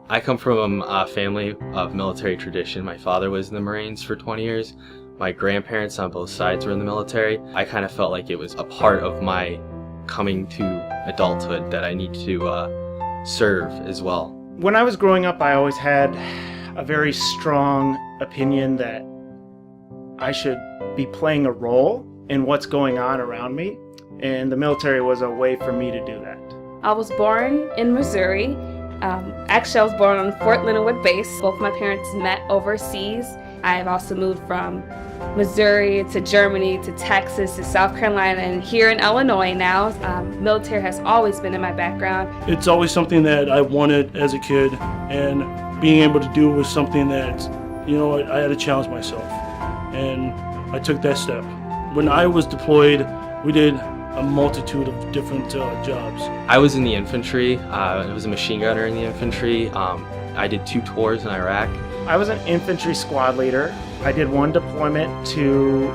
I come from a family of military tradition. My father was in the Marines for 20 years. My grandparents on both sides were in the military. I kind of felt like it was a part of my coming to adulthood that I need to serve as well. When I was growing up, I always had a very strong opinion that I should be playing a role in what's going on around me, and the military was a way for me to do that. I was born in Missouri. Actually, I was born on Fort Leonard Wood base. Both my parents met overseas. I have also moved from Missouri to Germany to Texas to South Carolina and here in Illinois now. Military has always been in my background. It's always something that I wanted as a kid, and being able to do was something that, I had to challenge myself, and I took that step. When I was deployed, we did a multitude of different jobs. I was in the infantry. I was a machine gunner in the infantry. I did 2 tours in Iraq. I was an infantry squad leader. I did 1 deployment to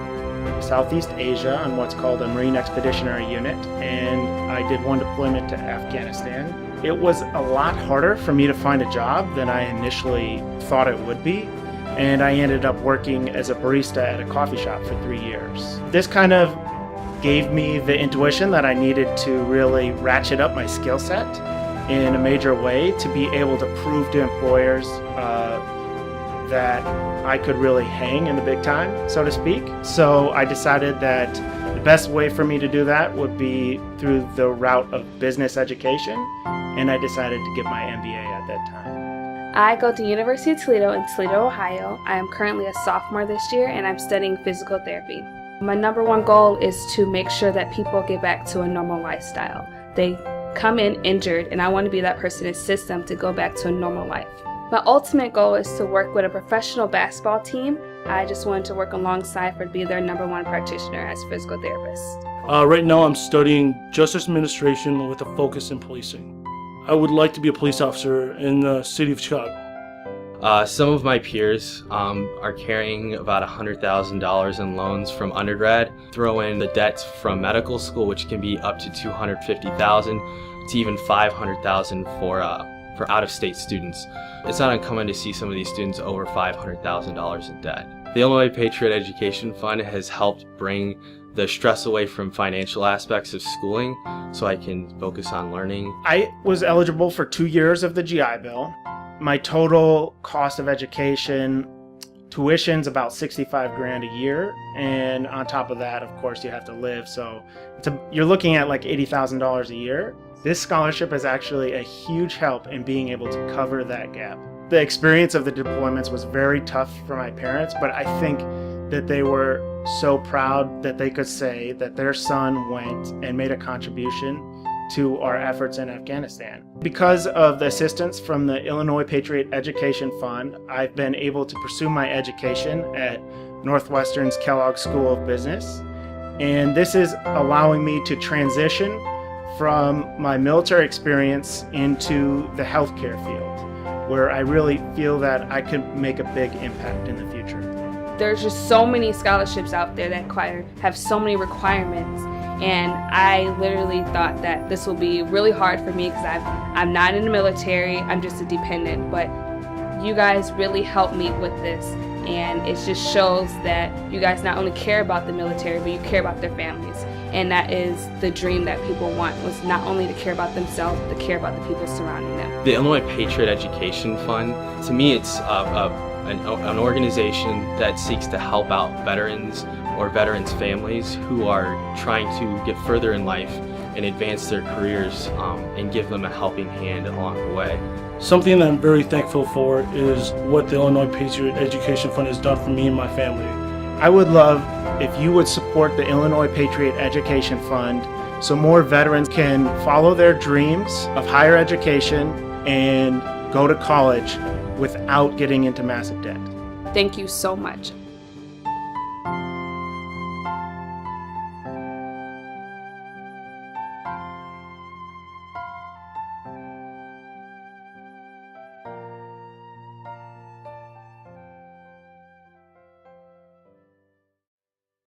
Southeast Asia on what's called a Marine Expeditionary Unit, and I did 1 deployment to Afghanistan. It was a lot harder for me to find a job than I initially thought it would be, and I ended up working as a barista at a coffee shop for 3 years. This kind of gave me the intuition that I needed to really ratchet up my skill set in a major way to be able to prove to employers that I could really hang in the big time, so to speak. So I decided that the best way for me to do that would be through the route of business education, and I decided to get my MBA at that time. I go to University of Toledo in Toledo, Ohio. I am currently a sophomore this year and I'm studying physical therapy. My number 1 goal is to make sure that people get back to a normal lifestyle. They come in injured, and I want to be that person to assist them to go back to a normal life. My ultimate goal is to work with a professional basketball team. I just wanted to work alongside to be their number 1 practitioner as a physical therapist. Right now I'm studying justice administration with a focus in policing. I would like to be a police officer in the city of Chicago. Some of my peers are carrying about $100,000 in loans from undergrad. Throw in the debts from medical school, which can be up to $250,000 to even $500,000 for out-of-state students. It's not uncommon to see some of these students over $500,000 in debt. The Illinois Patriot Education Fund has helped bring the stress away from financial aspects of schooling so I can focus on learning. I was eligible for 2 years of the GI Bill. My total cost of education, tuition's about $65,000 a year, and on top of that, of course, you have to live. So you're looking at like $80,000 a year. This scholarship is actually a huge help in being able to cover that gap. The experience of the deployments was very tough for my parents, but I think that they were so proud that they could say that their son went and made a contribution to our efforts in Afghanistan. Because of the assistance from the Illinois Patriot Education Fund, I've been able to pursue my education at Northwestern's Kellogg School of Business, and this is allowing me to transition from my military experience into the healthcare field, where I really feel that I could make a big impact in the future. There's just so many scholarships out there that have so many requirements, and I literally thought that this will be really hard for me because I'm not in the military, I'm just a dependent, but you guys really helped me with this, and it just shows that you guys not only care about the military, but you care about their families. And that is the dream that people want, was not only to care about themselves, but to care about the people surrounding them. The Illinois Patriot Education Fund, to me, it's an organization that seeks to help out veterans or veterans' families who are trying to get further in life and advance their careers and give them a helping hand along the way. Something that I'm very thankful for is what the Illinois Patriot Education Fund has done for me and my family. I would love if you would support the Illinois Patriot Education Fund so more veterans can follow their dreams of higher education and go to college without getting into massive debt. Thank you so much.